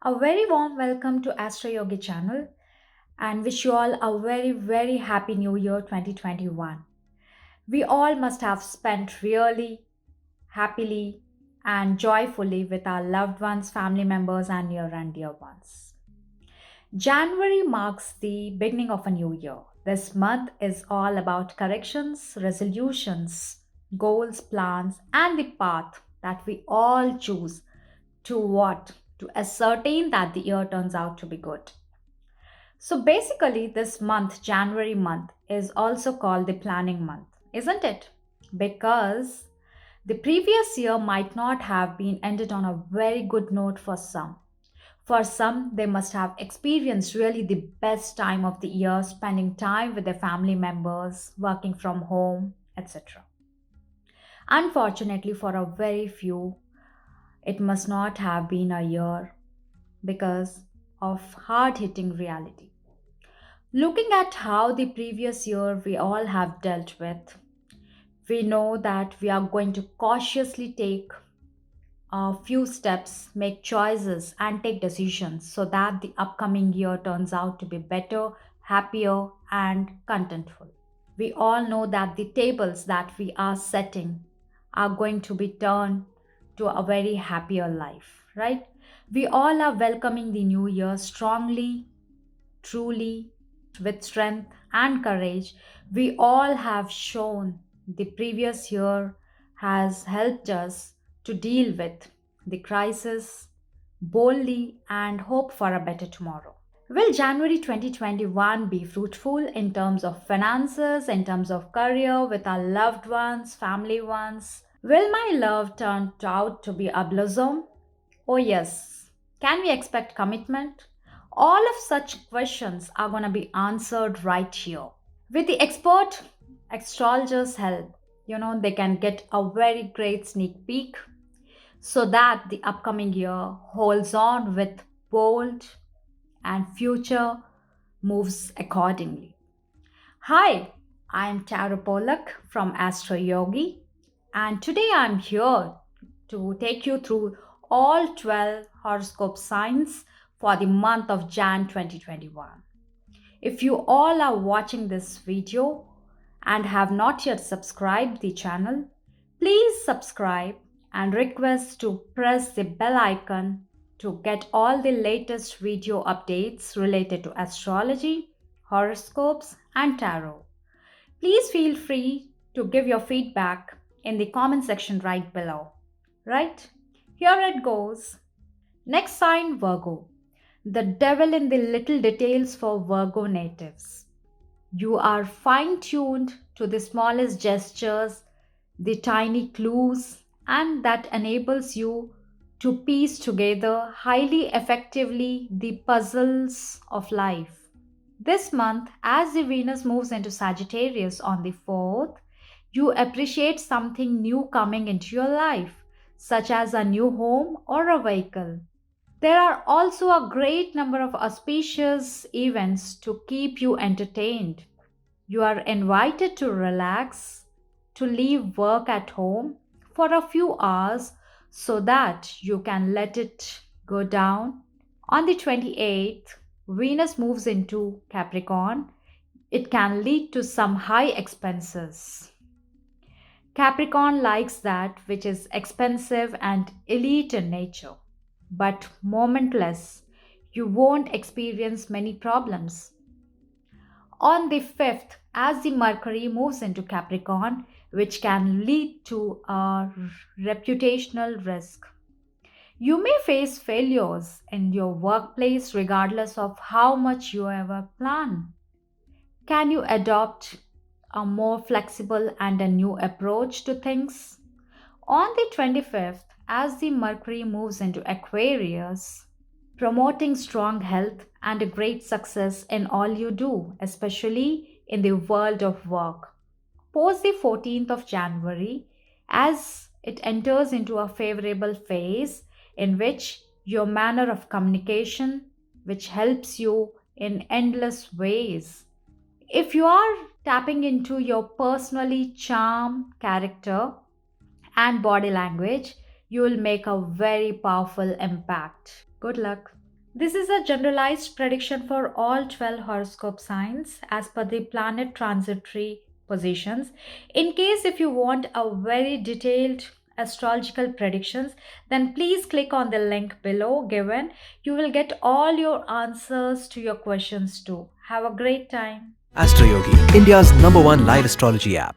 A very warm welcome to Astro Yogi channel and wish you all a very happy new year 2021. We all must have spent really happily and joyfully with our loved ones, family members and near and dear ones. January marks the beginning of a new year. This month is all about corrections, resolutions, goals, plans and the path that we all choose to what? To ascertain that the year turns out to be good. So basically, this month, January month, is also called the planning month, isn't it? Because the previous year might not have been ended on a very good note for some. For some, they must have experienced really the best time of the year, spending time with their family members, working from home, etc. Unfortunately, for a very few, it must not have been a year because of hard hitting reality. Looking at how the previous year we all have dealt with, we know that we are going to cautiously take a few steps, make choices, and take decisions so that the upcoming year turns out to be better, happier, and contentful. We all know that the tables that we are setting are going to be turned to a very happier life, right? We all are welcoming the new year strongly, truly, with strength and courage. We all have shown the previous year has helped us to deal with the crisis boldly and hope for a better tomorrow. Will January 2021 be fruitful in terms of finances, in terms of career, with our loved ones, family ones? Will my love turn out to be a blossom? Oh, yes. Can we expect commitment? All of such questions are going to be answered right here. With the expert astrologer's help, they can get a very great sneak peek so that the upcoming year holds on with bold and future moves accordingly. Hi, I am Tara Polak from Astro Yogi, and today I'm here to take you through all 12 horoscope signs for the month of Jan 2021. If you all are watching this video and have not yet subscribed the channel, please subscribe and request to press the bell icon to get all the latest video updates related to astrology, horoscopes and tarot. Please feel free to give your feedback in the comment section right below. Right? Here it goes. Next sign, Virgo. The devil in the little details for Virgo natives. You are fine tuned to the smallest gestures, the tiny clues, and that enables you to piece together highly effectively the puzzles of life. This month, as the Venus moves into Sagittarius on the 4th, you appreciate something new coming into your life, such as a new home or a vehicle. There are also a great number of auspicious events to keep you entertained. You are invited to relax, to leave work at home for a few hours so that you can let it go down. On the 28th, Venus moves into Capricorn. It can lead to some high expenses. Capricorn likes that which is expensive and elite in nature, but momentless. You won't experience many problems. On the 5th, as the Mercury moves into Capricorn, which can lead to a reputational risk. You may face failures in your workplace regardless of how much you ever plan. Can you adopt a more flexible and a new approach to things? On the 25th, as the Mercury moves into Aquarius, promoting strong health and a great success in all you do, especially in the world of work. Post the 14th of January, as it enters into a favorable phase in which your manner of communication, which helps you in endless ways. If you are tapping into your personally charm, character, and body language, you will make a very powerful impact. Good luck. This is a generalized prediction for all 12 horoscope signs as per the planet transitory positions. In case if you want a very detailed astrological predictions, then please click on the link below given. You will get all your answers to your questions too. Have a great time. Astroyogi, India's #1 live astrology app.